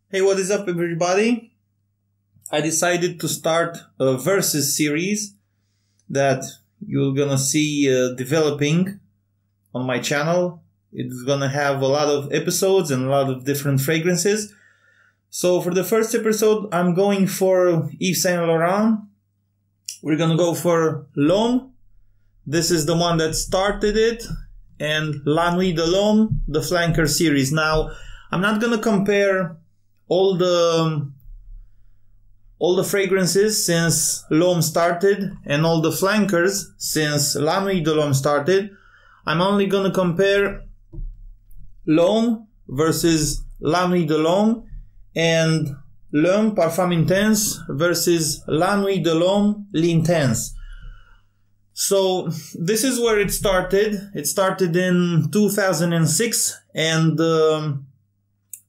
Hey, what is up, everybody? I decided to start a versus series that you're gonna see developing on my channel. It's gonna have a lot of episodes and a lot of different fragrances. So for the first episode, I'm going for Yves Saint Laurent. We're gonna go for L'Homme. This is the one that started it, and La Nuit de l'Homme, the flanker series. Now, I'm not gonna compare all the fragrances since L'Homme started and all the flankers since La Nuit de l'Homme started. I'm only gonna compare L'Homme versus La Nuit de l'Homme and L'Homme Parfum Intense versus La Nuit de l'Homme L'Intense. So this is where it started. It started in 2006, and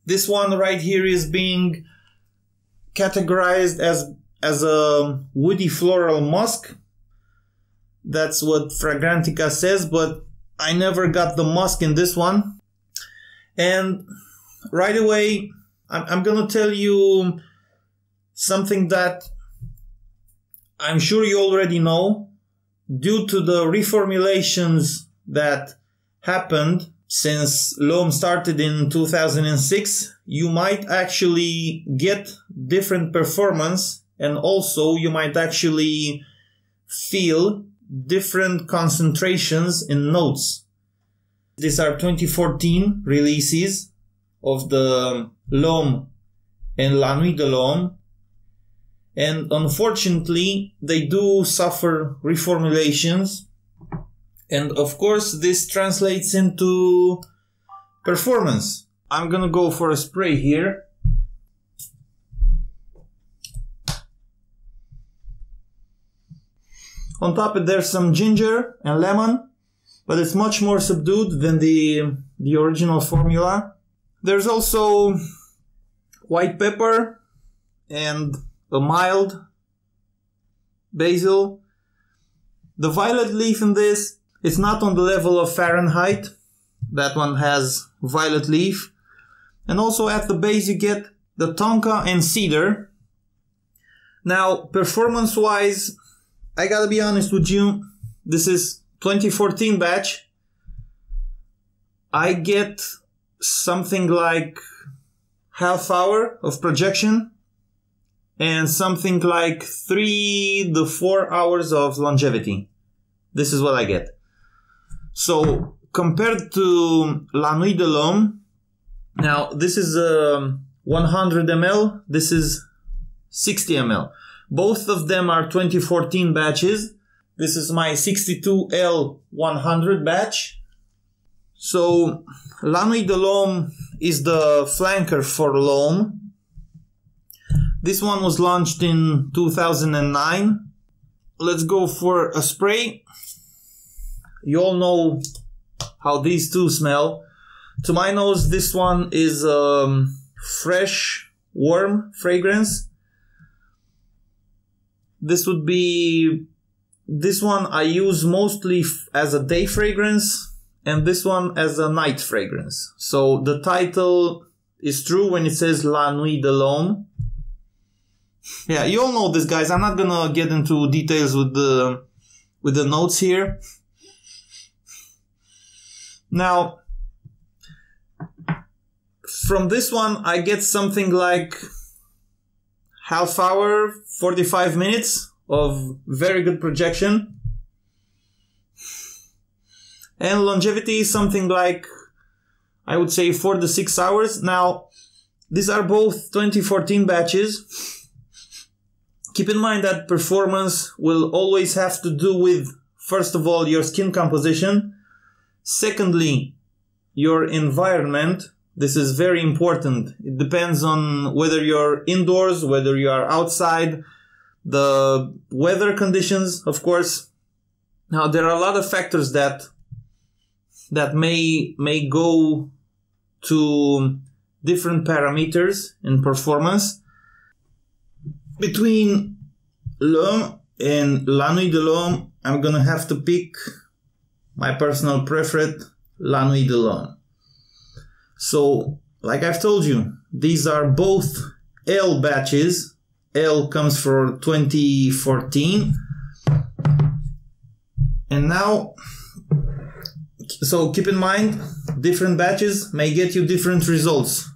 this one right here is being categorized as a woody floral musk. That's what Fragrantica says, but I never got the musk in this one. And right away, I'm gonna tell you something that I'm sure you already know. Due to the reformulations that happened since L'Homme started in 2006, you might actually get different performance, and also you might actually feel different concentrations in notes. These are 2014 releases of the L'Homme and La Nuit de l'Homme, and unfortunately they do suffer reformulations. And of course, this translates into performance. I'm gonna go for a spray here. On top there's some ginger and lemon, but it's much more subdued than the original formula. There's also white pepper and a mild basil. The violet leaf in this, it's not on the level of Fahrenheit. That one has violet leaf. And also at the base you get the tonka and cedar. Now, performance-wise, I gotta be honest with you, this is 2014 batch. I get something like half hour of projection and something like 3 to 4 hours of longevity. This is what I get. So, compared to La Nuit de l'Homme, now this is 100 ml, this is 60 ml. Both of them are 2014 batches. This is my 62L100 batch. So, La Nuit de l'Homme is the flanker for L'Homme. This one was launched in 2009. Let's go for a spray. You all know how these two smell. To my nose, this one is fresh, warm fragrance. This would be... This one I use mostly as a day fragrance, and this one as a night fragrance. So the title is true when it says La Nuit de l'Homme. Yeah, you all know this, guys. I'm not gonna get into details with the notes here. Now, from this one, I get something like half hour, 45 minutes of very good projection. And longevity is something like, I would say, 4 to 6 hours. Now, these are both 2014 batches. Keep in mind that performance will always have to do with, first of all, your skin composition. Secondly, your environment. This is very important. It depends on whether you're indoors, whether you are outside, the weather conditions, of course. Now, there are a lot of factors that may go to different parameters in performance. Between L'Homme and La Nuit de l'Homme, I'm gonna have to pick my personal preferred, La Nuit de l'Homme. So like I've told you, these are both L batches. L comes for 2014. And now, so keep in mind, different batches may get you different results.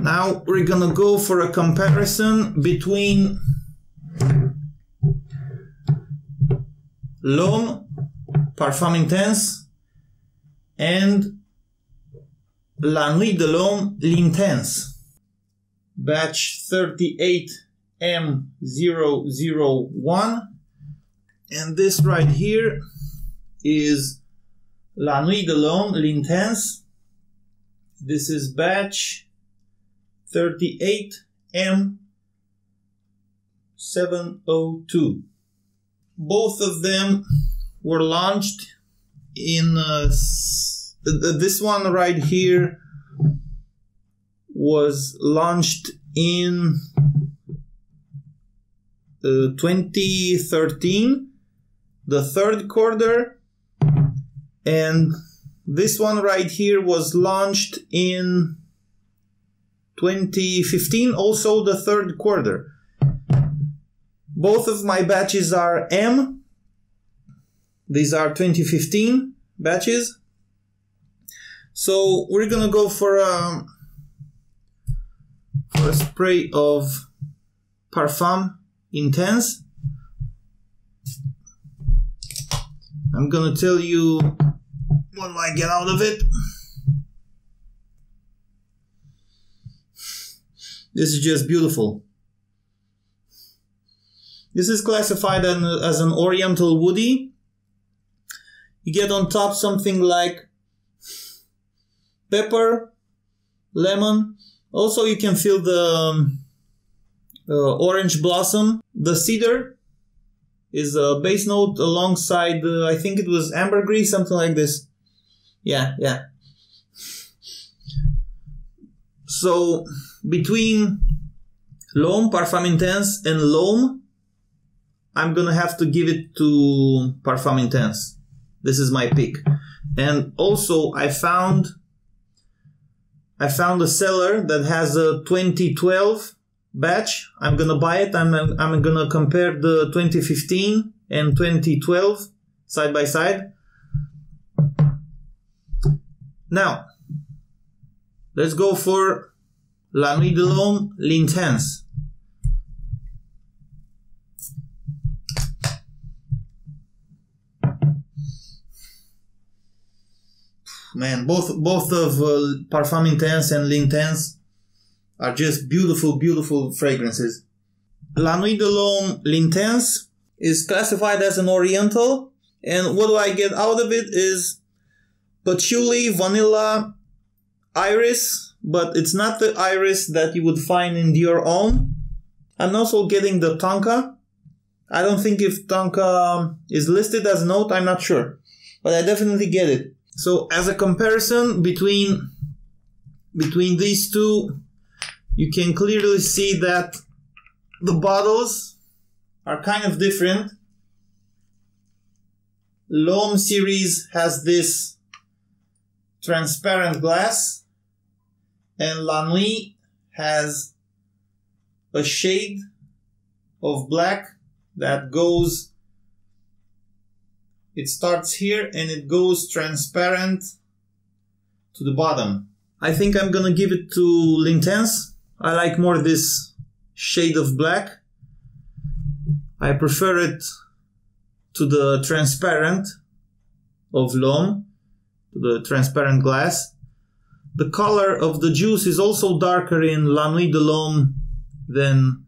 Now we're gonna go for a comparison between L'Homme, Parfum Intense, and La Nuit de l'Homme, l'Intense. Batch 38M001. And this right here is La Nuit de l'Homme, l'Intense. This is batch 38M702. Both of them were launched in this one right here was launched in 2013, the third quarter, and this one right here was launched in 2015, also the third quarter. Both of my batches are M. These are 2015 batches. So we're gonna go for a spray of Parfum Intense. I'm gonna tell you what I get out of it. This is just beautiful. This is classified as an oriental woody. You get on top something like pepper, lemon. Also you can feel the orange blossom. The cedar is a base note alongside, I think it was ambergris, something like this. Yeah. So between L'Homme, Parfum Intense, and L'Homme, I'm gonna have to give it to Parfum Intense. This is my pick. And also I found a seller that has a 2012 batch. I'm gonna buy it. I'm gonna compare the 2015 and 2012 side by side. Now, let's go for La Nuit de l'Homme, l'Intense. Man, both of Parfum Intense and l'Intense are just beautiful, beautiful fragrances. La Nuit de l'Homme, l'Intense is classified as an oriental, and what do I get out of it is patchouli, vanilla, iris, but it's not the iris that you would find in Dior Homme. I'm also getting the tonka. I don't think if tonka is listed as a note, I'm not sure, but I definitely get it. So as a comparison between these two, you can clearly see that the bottles are kind of different. L'Homme series has this transparent glass, and La Nuit has a shade of black that goes, it starts here and it goes transparent to the bottom. I think I'm gonna give it to l'Intense. I like more this shade of black. I prefer it to the transparent of L'Homme, to the transparent glass. The color of the juice is also darker in La Nuit de l'Homme than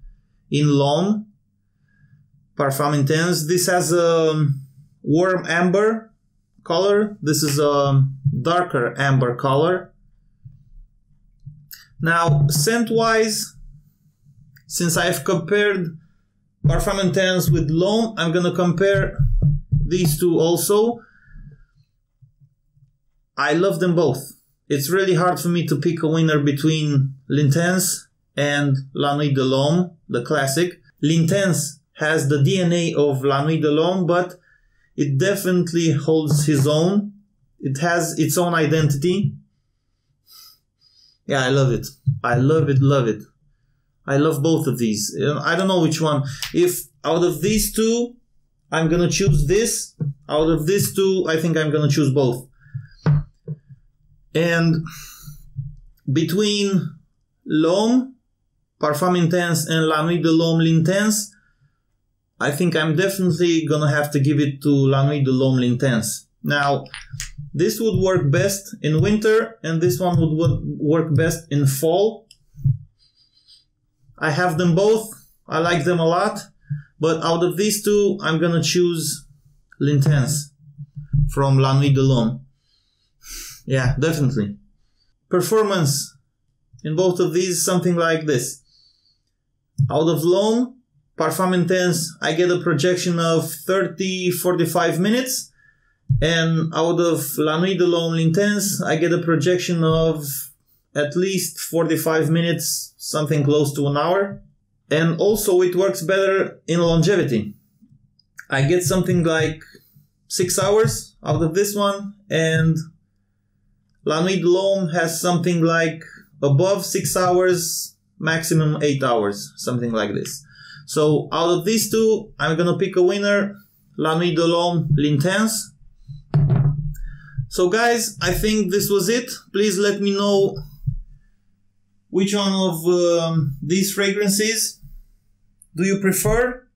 in L'Homme. Parfum Intense. This has a warm amber color. This is a darker amber color. Now, scent-wise, since I've compared Parfum Intense with L'Homme, I'm gonna compare these two also. I love them both. It's really hard for me to pick a winner between l'Intense and La Nuit de l'Homme, the classic. L'Intense has the DNA of La Nuit de l'Homme, but it definitely holds his own. It has its own identity. Yeah, I love it. I love it, love it. I love both of these. I don't know which one. If out of these two, I'm gonna choose this. Out of these two, I think I'm gonna choose both. And between L'Homme, Parfum Intense, and La Nuit de l'Homme L'Intense, I think I'm definitely gonna have to give it to La Nuit de l'Homme L'Intense. Now, this would work best in winter, and this one would work best in fall. I have them both. I like them a lot. But out of these two, I'm gonna choose L'Intense from La Nuit de l'Homme. Yeah, definitely. Performance in both of these, something like this. Out of L'Homme, Parfum Intense, I get a projection of 30-45 minutes. And out of La Nuit de l'Homme L'Intense, I get a projection of at least 45 minutes, something close to an hour. And also it works better in longevity. I get something like 6 hours out of this one, and La Nuit de l'Homme has something like above 6 hours, maximum 8 hours, something like this. So out of these two, I'm gonna pick a winner, La Nuit de l'Homme L'Intense. So guys, I think this was it. Please let me know which one of these fragrances do you prefer.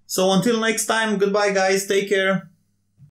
So until next time, goodbye guys, take care.